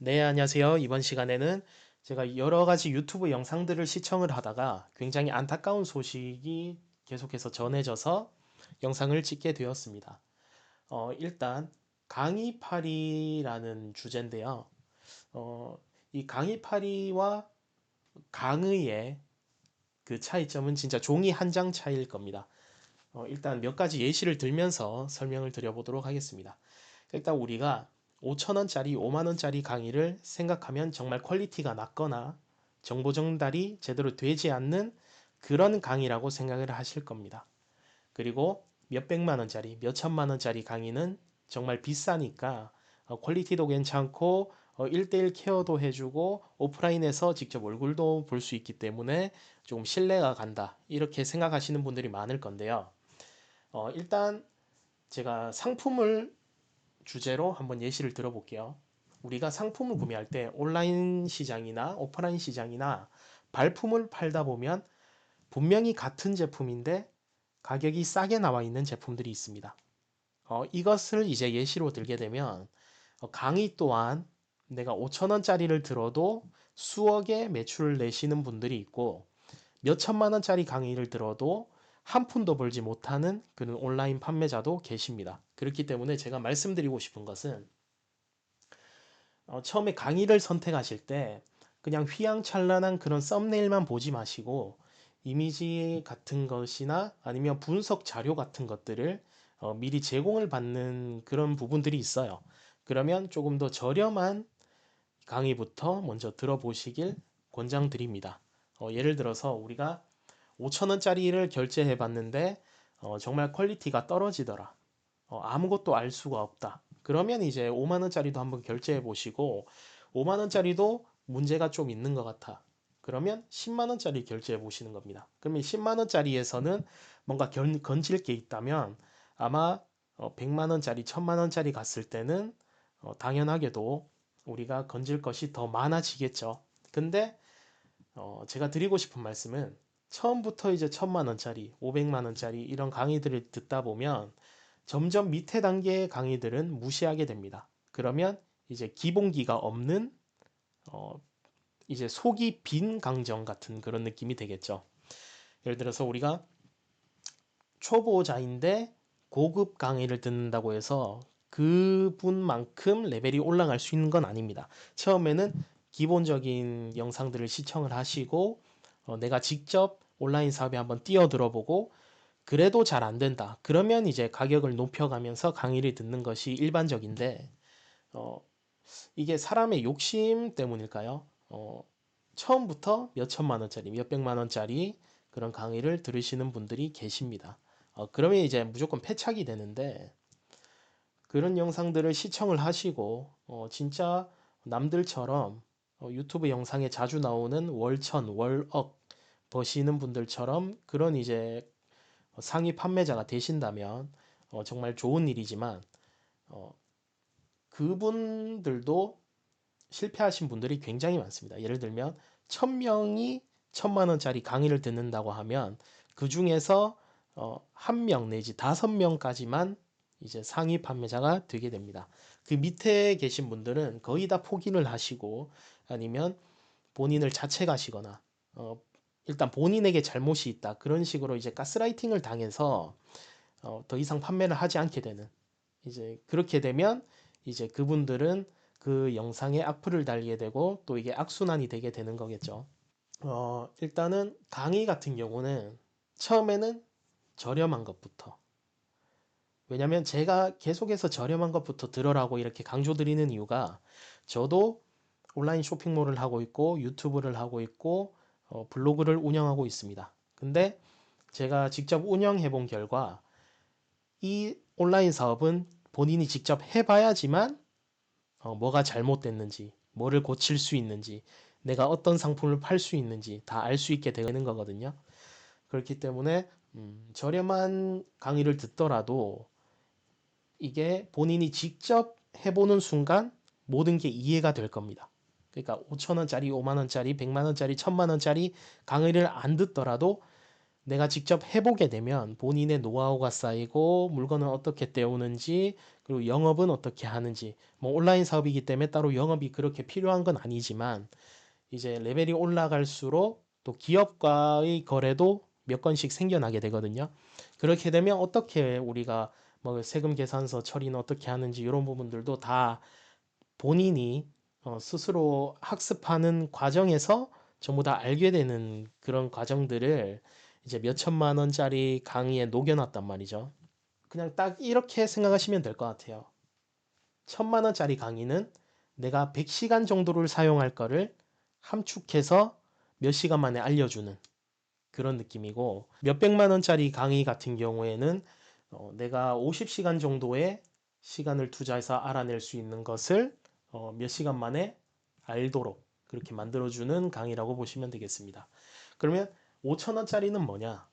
네, 안녕하세요. 이번 시간에는 제가 여러 가지 유튜브 영상들을 시청을 하다가 굉장히 안타까운 소식이 계속해서 전해져서 영상을 찍게 되었습니다. 일단 강의파리라는 주제인데요. 어, 이 강의파리와 강의의 그 차이점은 진짜 종이 한 장 차이일 겁니다. 일단 몇 가지 예시를 들면서 설명을 드려보도록 하겠습니다. 일단 우리가 5천원짜리, 5만원짜리 강의를 생각하면 정말 퀄리티가 낮거나 정보 전달이 제대로 되지 않는 그런 강의라고 생각을 하실 겁니다. 그리고 몇백만원짜리, 몇천만원짜리 강의는 정말 비싸니까 퀄리티도 괜찮고 1대1 케어도 해주고 오프라인에서 직접 얼굴도 볼 수 있기 때문에 조금 신뢰가 간다. 이렇게 생각하시는 분들이 많을 건데요. 일단 제가 상품을 주제로 한번 예시를 들어볼게요. 우리가 상품을 구매할 때 온라인 시장이나 오프라인 시장이나 발품을 팔다 보면 분명히 같은 제품인데 가격이 싸게 나와 있는 제품들이 있습니다. 이것을 이제 예시로 들게 되면 강의 또한 내가 5천원짜리를 들어도 수억의 매출을 내시는 분들이 있고 몇천만 원짜리 강의를 들어도 한 푼도 벌지 못하는 그런 온라인 판매자도 계십니다. 그렇기 때문에 제가 말씀드리고 싶은 것은 처음에 강의를 선택하실 때 그냥 휘황찬란한 그런 썸네일만 보지 마시고 이미지 같은 것이나 아니면 분석 자료 같은 것들을 미리 제공을 받는 그런 부분들이 있어요. 그러면 조금 더 저렴한 강의부터 먼저 들어보시길 권장드립니다. 예를 들어서 우리가 5천원짜리를 결제해 봤는데 정말 퀄리티가 떨어지더라. 아무것도 알 수가 없다. 그러면 이제 5만원짜리도 한번 결제해 보시고 5만원짜리도 문제가 좀 있는 것 같아. 그러면 10만원짜리 결제해 보시는 겁니다. 그러면 10만원짜리에서는 뭔가 건질 게 있다면 아마 100만원짜리, 1000만원짜리 갔을 때는 당연하게도 우리가 건질 것이 더 많아지겠죠. 근데 제가 드리고 싶은 말씀은 처음부터 이제 1000만원짜리, 500만원짜리 이런 강의들을 듣다 보면 점점 밑에 단계의 강의들은 무시하게 됩니다. 그러면 이제 기본기가 없는 어, 이제 속이 빈 강정 같은 그런 느낌이 되겠죠. 예를 들어서 우리가 초보자인데 고급 강의를 듣는다고 해서 그분만큼 레벨이 올라갈 수 있는 건 아닙니다. 처음에는 기본적인 영상들을 시청을 하시고 내가 직접 온라인 사업에 한번 뛰어들어 보고 그래도 잘 안 된다. 그러면 이제 가격을 높여가면서 강의를 듣는 것이 일반적인데 어, 이게 사람의 욕심 때문일까요? 처음부터 몇 천만 원짜리, 몇 백만 원짜리 그런 강의를 들으시는 분들이 계십니다. 그러면 이제 무조건 패착이 되는데 그런 영상들을 시청을 하시고 진짜 남들처럼 유튜브 영상에 자주 나오는 월천, 월억 버시는 분들처럼 그런 이제 상위 판매자가 되신다면 정말 좋은 일이지만 어, 그분들도 실패하신 분들이 굉장히 많습니다. 예를 들면 1000명이 1000만 원짜리 강의를 듣는다고 하면 그 중에서 한 명 내지 5명까지만 이제 상위 판매자가 되게 됩니다. 그 밑에 계신 분들은 거의 다 포기를 하시고 아니면 본인을 자책하시거나 일단 본인에게 잘못이 있다 그런 식으로 이제 가스라이팅을 당해서 더 이상 판매를 하지 않게 되는 이제 그렇게 되면 이제 그분들은 그 영상에 악플을 달게 되고 또 이게 악순환이 되게 되는 거겠죠. 일단은 강의 같은 경우는 처음에는 저렴한 것부터. 왜냐면 제가 계속해서 저렴한 것부터 들어라고 이렇게 강조드리는 이유가 저도 온라인 쇼핑몰을 하고 있고 유튜브를 하고 있고 블로그를 운영하고 있습니다. 근데 제가 직접 운영해 본 결과 이 온라인 사업은 본인이 직접 해봐야지만 뭐가 잘못됐는지, 뭐를 고칠 수 있는지, 내가 어떤 상품을 팔 수 있는지 다 알 수 있게 되는 거거든요. 그렇기 때문에 저렴한 강의를 듣더라도 이게 본인이 직접 해보는 순간 모든 게 이해가 될 겁니다. 그러니까 5천원짜리, 5만원짜리, 100만원짜리, 1000만원짜리 강의를 안 듣더라도 내가 직접 해보게 되면 본인의 노하우가 쌓이고 물건은 어떻게 떼오는지 그리고 영업은 어떻게 하는지 뭐 온라인 사업이기 때문에 따로 영업이 그렇게 필요한 건 아니지만 이제 레벨이 올라갈수록 또 기업과의 거래도 몇 건씩 생겨나게 되거든요. 그렇게 되면 어떻게 우리가 뭐 세금 계산서 처리는 어떻게 하는지 이런 부분들도 다 본인이 스스로 학습하는 과정에서 전부 다 알게 되는 그런 과정들을 이제 몇 천만 원짜리 강의에 녹여놨단 말이죠. 그냥 딱 이렇게 생각하시면 될 것 같아요. 천만 원짜리 강의는 내가 100시간 정도를 사용할 거를 함축해서 몇 시간 만에 알려주는 그런 느낌이고, 몇백만 원짜리 강의 같은 경우에는 내가 50시간 정도의 시간을 투자해서 알아낼 수 있는 것을 몇 시간 만에 알도록 그렇게 만들어주는 강의라고 보시면 되겠습니다. 그러면 5천 원짜리는 뭐냐?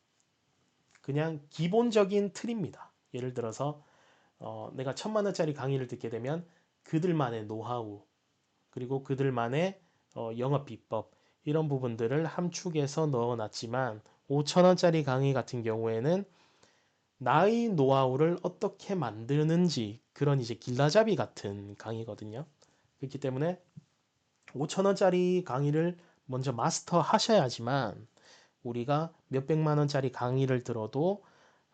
그냥 기본적인 틀입니다. 예를 들어서 내가 천만 원짜리 강의를 듣게 되면 그들만의 노하우 그리고 그들만의 영업 비법 이런 부분들을 함축해서 넣어놨지만 5천 원짜리 강의 같은 경우에는 나의 노하우를 어떻게 만드는지 그런 이제 길라잡이 같은 강의거든요. 그렇기 때문에 5천 원짜리 강의를 먼저 마스터 하셔야지만 우리가 몇백만 원짜리 강의를 들어도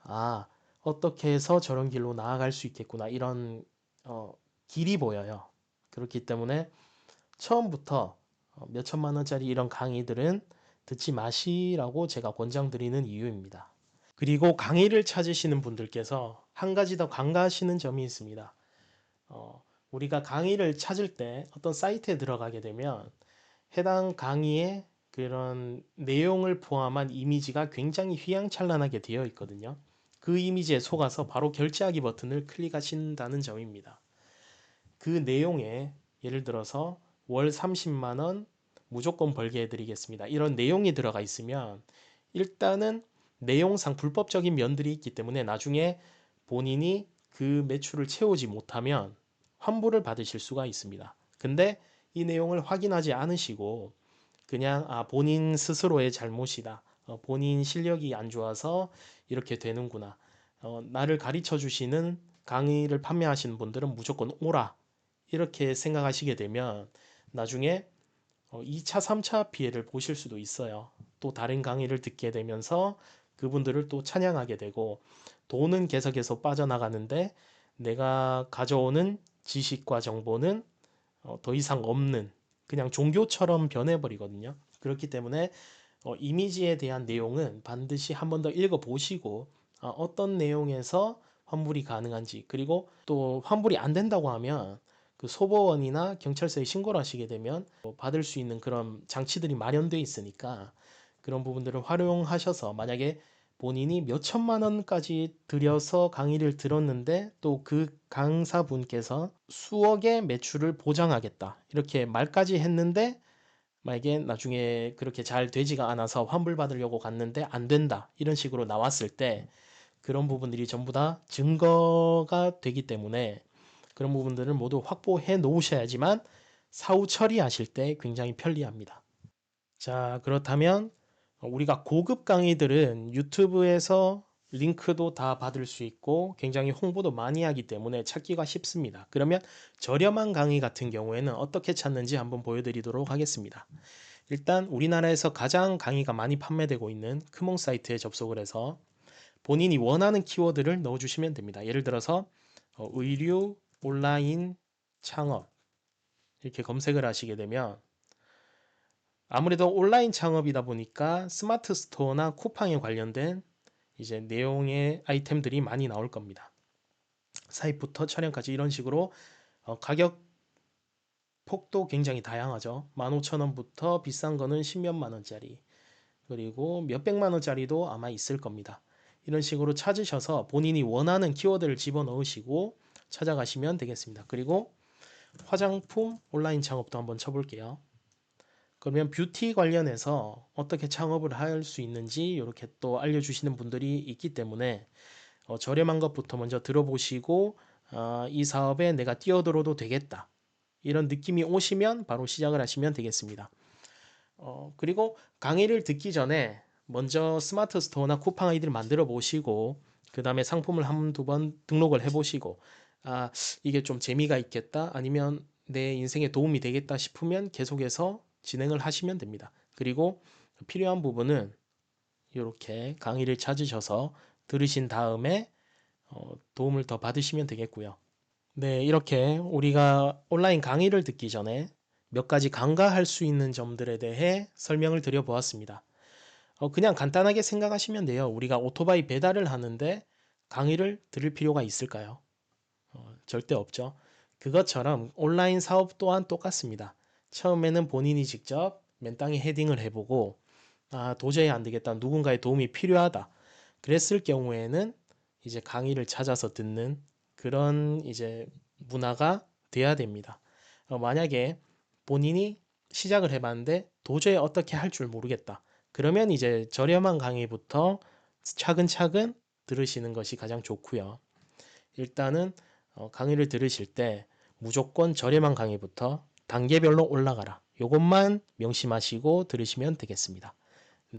아, 어떻게 해서 저런 길로 나아갈 수 있겠구나 이런 길이 보여요. 그렇기 때문에 처음부터 몇 천만 원짜리 이런 강의들은 듣지 마시라고 제가 권장드리는 이유입니다. 그리고 강의를 찾으시는 분들께서 한 가지 더 간과하시는 점이 있습니다. 우리가 강의를 찾을 때 어떤 사이트에 들어가게 되면 해당 강의의 그런 내용을 포함한 이미지가 굉장히 휘황찬란하게 되어 있거든요. 그 이미지에 속아서 바로 결제하기 버튼을 클릭하신다는 점입니다. 그 내용에 예를 들어서 월 30만 원 무조건 벌게 해드리겠습니다. 이런 내용이 들어가 있으면 일단은 내용상 불법적인 면들이 있기 때문에 나중에 본인이 그 매출을 채우지 못하면 환불을 받으실 수가 있습니다. 근데 이 내용을 확인하지 않으시고 그냥 본인 스스로의 잘못이다. 본인 실력이 안 좋아서 이렇게 되는구나. 나를 가르쳐 주시는 강의를 판매하시는 분들은 무조건 오라. 이렇게 생각하시게 되면 나중에 2차, 3차 피해를 보실 수도 있어요. 또 다른 강의를 듣게 되면서 그분들을 또 찬양하게 되고 돈은 계속해서 빠져나가는데 내가 가져오는 지식과 정보는 더 이상 없는 그냥 종교처럼 변해버리거든요. 그렇기 때문에 이미지에 대한 내용은 반드시 한 번 더 읽어보시고 어떤 내용에서 환불이 가능한지 그리고 또 환불이 안 된다고 하면 그 소보원이나 경찰서에 신고를 하시게 되면 받을 수 있는 그런 장치들이 마련되어 있으니까 그런 부분들을 활용하셔서 만약에 본인이 몇 천만 원까지 들여서 강의를 들었는데 또 그 강사분께서 수억의 매출을 보장하겠다 이렇게 말까지 했는데 만약에 나중에 그렇게 잘 되지가 않아서 환불받으려고 갔는데 안 된다 이런 식으로 나왔을 때 그런 부분들이 전부 다 증거가 되기 때문에 그런 부분들을 모두 확보해 놓으셔야지만 사후 처리하실 때 굉장히 편리합니다. 자, 그렇다면 우리가 고급 강의들은 유튜브에서 링크도 다 받을 수 있고 굉장히 홍보도 많이 하기 때문에 찾기가 쉽습니다. 그러면 저렴한 강의 같은 경우에는 어떻게 찾는지 한번 보여드리도록 하겠습니다. 일단 우리나라에서 가장 강의가 많이 판매되고 있는 크몽 사이트에 접속을 해서 본인이 원하는 키워드를 넣어주시면 됩니다. 예를 들어서 의류, 온라인, 창업 이렇게 검색을 하시게 되면 아무래도 온라인 창업이다 보니까 스마트 스토어나 쿠팡에 관련된 이제 내용의 아이템들이 많이 나올 겁니다. 사입부터 촬영까지 이런 식으로 가격 폭도 굉장히 다양하죠. 15,000원부터 비싼 거는 10몇만 원짜리 그리고 몇백만 원짜리도 아마 있을 겁니다. 이런 식으로 찾으셔서 본인이 원하는 키워드를 집어넣으시고 찾아가시면 되겠습니다. 그리고 화장품 온라인 창업도 한번 쳐볼게요. 그러면 뷰티 관련해서 어떻게 창업을 할 수 있는지 이렇게 또 알려주시는 분들이 있기 때문에 저렴한 것부터 먼저 들어보시고 이 사업에 내가 뛰어들어도 되겠다. 이런 느낌이 오시면 바로 시작을 하시면 되겠습니다. 그리고 강의를 듣기 전에 먼저 스마트 스토어나 쿠팡 아이디를 만들어 보시고 그 다음에 상품을 한두 번 등록을 해 보시고 아 이게 좀 재미가 있겠다 아니면 내 인생에 도움이 되겠다 싶으면 계속해서 진행을 하시면 됩니다. 그리고 필요한 부분은 이렇게 강의를 찾으셔서 들으신 다음에 도움을 더 받으시면 되겠고요. 네, 이렇게 우리가 온라인 강의를 듣기 전에 몇 가지 간과할 수 있는 점들에 대해 설명을 드려 보았습니다. 그냥 간단하게 생각하시면 돼요. 우리가 오토바이 배달을 하는데 강의를 들을 필요가 있을까요? 절대 없죠. 그것처럼 온라인 사업 또한 똑같습니다. 처음에는 본인이 직접 맨땅에 헤딩을 해보고 아, 도저히 안 되겠다. 누군가의 도움이 필요하다. 그랬을 경우에는 이제 강의를 찾아서 듣는 그런 이제 문화가 돼야 됩니다. 만약에 본인이 시작을 해봤는데 도저히 어떻게 할 줄 모르겠다. 그러면 이제 저렴한 강의부터 차근차근 들으시는 것이 가장 좋고요. 일단은 강의를 들으실 때 무조건 저렴한 강의부터 단계별로 올라가라. 요것만 명심하시고 들으시면 되겠습니다.